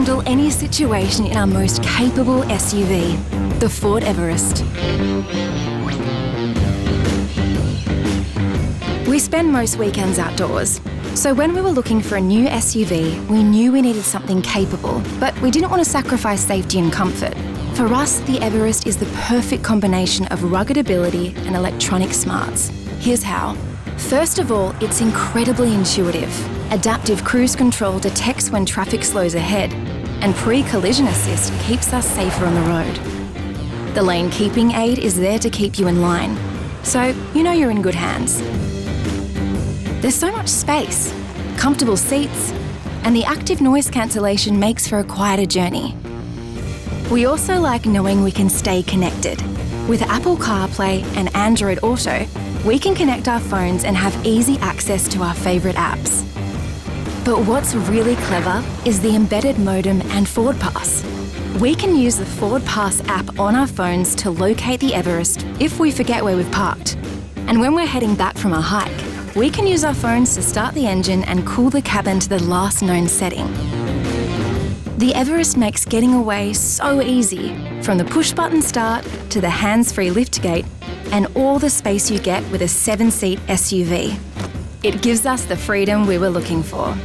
handle any situation in our most capable SUV, the Ford Everest. We spend most weekends outdoors, so when we were looking for a new SUV, we knew we needed something capable, but we didn't want to sacrifice safety and comfort. For us, the Everest is the perfect combination of rugged ability and electronic smarts. Here's how. First of all, it's incredibly intuitive. Adaptive cruise control detects when traffic slows ahead, and pre-collision assist keeps us safer on the road. The lane keeping aid is there to keep you in line, so you know you're in good hands. There's so much space, comfortable seats, and the active noise cancellation makes for a quieter journey. We also like knowing we can stay connected. With Apple CarPlay and Android Auto, we can connect our phones and have easy access to our favourite apps. But what's really clever is the embedded modem and FordPass. We can use the FordPass app on our phones to locate the Everest if we forget where we've parked. And when we're heading back from a hike, we can use our phones to start the engine and cool the cabin to the last known setting. The Everest makes getting away so easy, from the push-button start to the hands-free liftgate and all the space you get with a 7-seat SUV. It gives us the freedom we were looking for.